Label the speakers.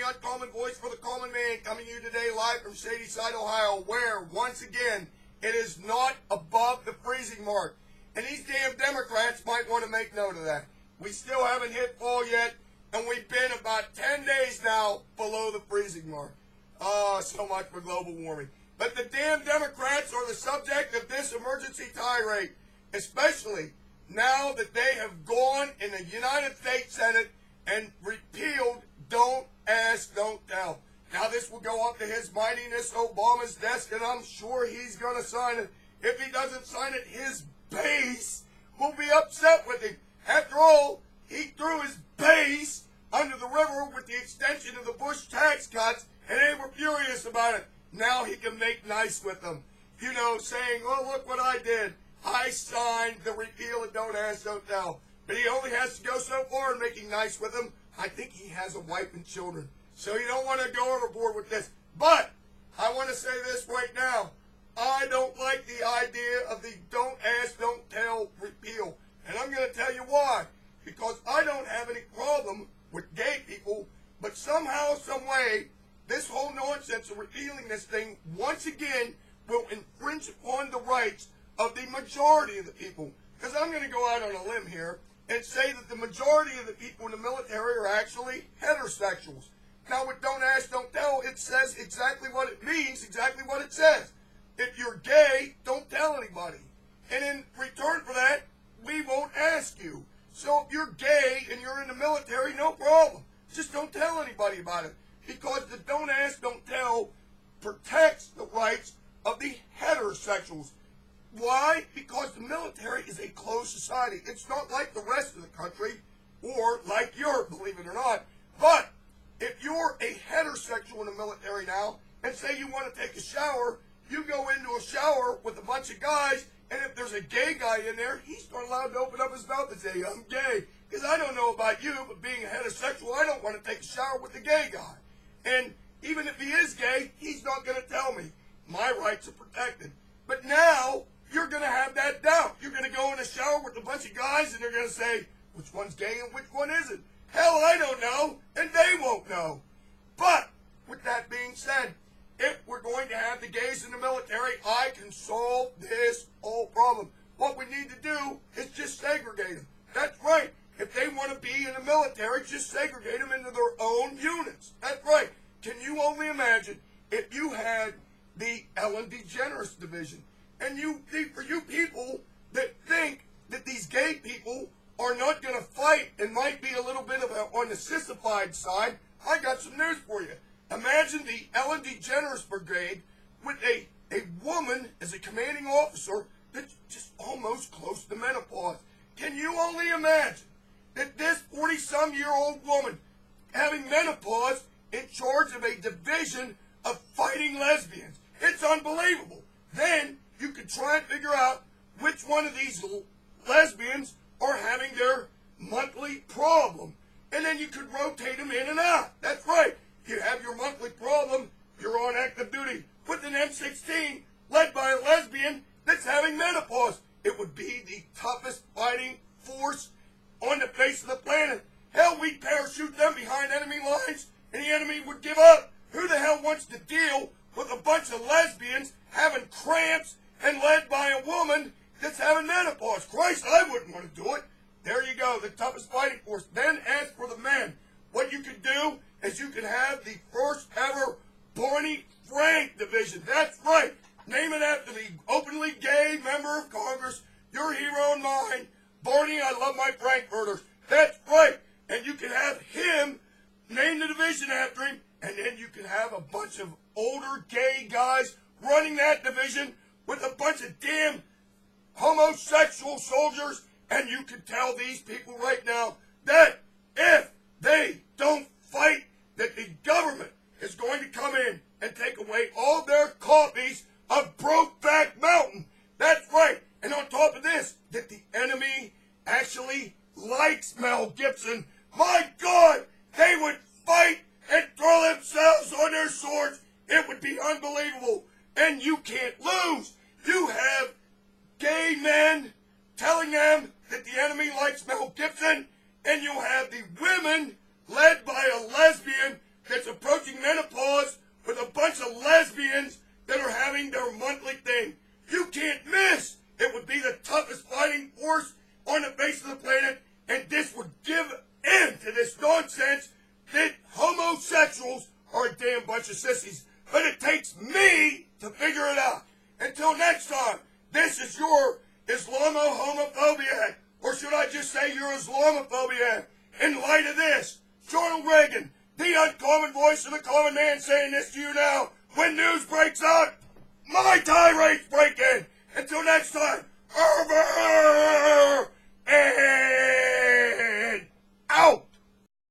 Speaker 1: uncommon voice for the common man, coming to you today live from Shadyside, Ohio, where, once again, it is not above the freezing mark. And these damn Democrats might want to make note of that. We still haven't hit fall yet, and we've been about 10 days now below the freezing mark. So much for global warming. But the damn Democrats are the subject of this emergency tirade, especially now that they have gone in the United States Senate and repealed Don't Ask, Don't Tell. Now this will go up to His Mightiness Obama's desk, and I'm sure he's going to sign it. If he doesn't sign it, his base will be upset with him. After all, he threw his base under the river with the extension of the Bush tax cuts, and they were furious about it. Now he can make nice with them. You know, saying, oh, look what I did. I signed the repeal of Don't Ask, Don't Tell. But he only has to go so far in making nice with them. I think he has a wife and children. So you don't want to go overboard with this. But I want to say this right now. I don't like the idea of the Don't Ask, Don't Tell repeal. And I'm going to tell you why. Because I don't have any problem with gay people, but somehow, some way, this whole nonsense of repealing this thing, once again, will infringe upon the rights of the majority of the people. Because I'm going to go out on a limb here and say that the majority of the people in the military are actually heterosexuals. Now, with Don't Ask, Don't Tell, it says exactly what it means, exactly what it says. If you're gay, don't tell anybody. And in return for that, we won't ask you. So if you're gay and you're in the military, no problem. Just don't tell anybody about it. Because the Don't Ask, Don't Tell protects the rights of the heterosexuals. Why? Because the military is a closed society. It's not like the rest of the country, or like Europe, believe it or not. But if you're a heterosexual in the military now, and say you want to take a shower, you go into a shower with a bunch of guys, and if there's a gay guy in there, he's not allowed to open up his mouth and say, I'm gay. Because I don't know about you, but being a heterosexual, I don't want to take a shower with the gay guy. And even if he is gay, he's not going to tell me. My rights are protected. But now, you're going to have that doubt. You're going to go in a shower with a bunch of guys, and they're going to say, which one's gay and which one isn't? Hell, I don't know, and they won't know. But, with that being said, if we're going to have the gays in the military, I can solve this whole problem. What we need to do is just segregate them. That's right. If they want to be in the military, just segregate them into their own units. That's right. Can you only imagine if you had the Ellen DeGeneres division? And for you people that think that these gay people are not going to fight and might be a little bit of on the sissified side, I got some news for you. Imagine the Ellen DeGeneres brigade with a woman as a commanding officer that's just almost close to menopause. Can you only imagine that this 40-some-year-old woman having menopause in charge of a division of fighting lesbians? It's unbelievable. Then you could try and figure out which one of these lesbians are having their monthly problem. And then you could rotate them in and out. That's right. You have your monthly problem, you're on active duty. With an M16 led by a lesbian that's having menopause. It would be the toughest fighting force on the face of the planet. Hell, we'd parachute them behind enemy lines and the enemy would give up. Who the hell wants to deal with a bunch of lesbians having cramps and led by a woman that's having menopause? Christ, I wouldn't want to do it. There you go, the toughest fighting force. Then as for the men, what you could do is you could have the first ever Barney Frank division. That's right. Name it after the openly gay member of Congress, your hero and mine, Barney, I love my Frankfurters. That's right. And you can have him name the division after him, and then you can have a bunch of older gay guys running that division with a bunch of damn homosexual soldiers, and you can tell these people right now that if they don't fight, that the government is going to come in and take away all their copies of Brokeback Mountain. That's right. And on top of this, that the enemy actually likes Mel Gibson. My God, they would fight and throw themselves on their swords. It would be unbelievable. And you can't lose. You have gay men telling them that the enemy likes Mel Gibson, and you have the women led by a lesbian that's approaching menopause with a bunch of lesbians that are having their monthly thing. You can't miss. It would be the toughest fighting force on the face of the planet, and this would give in to this nonsense that homosexuals are a damn bunch of sissies. But it takes me to figure it out. Until next time, this is your Islamohomophobia, or should I just say your Islamophobia? In light of this, Ronald Reagan, the uncommon voice of the common man, saying this to you now. When news breaks out, my tirades break in. Until next time, over and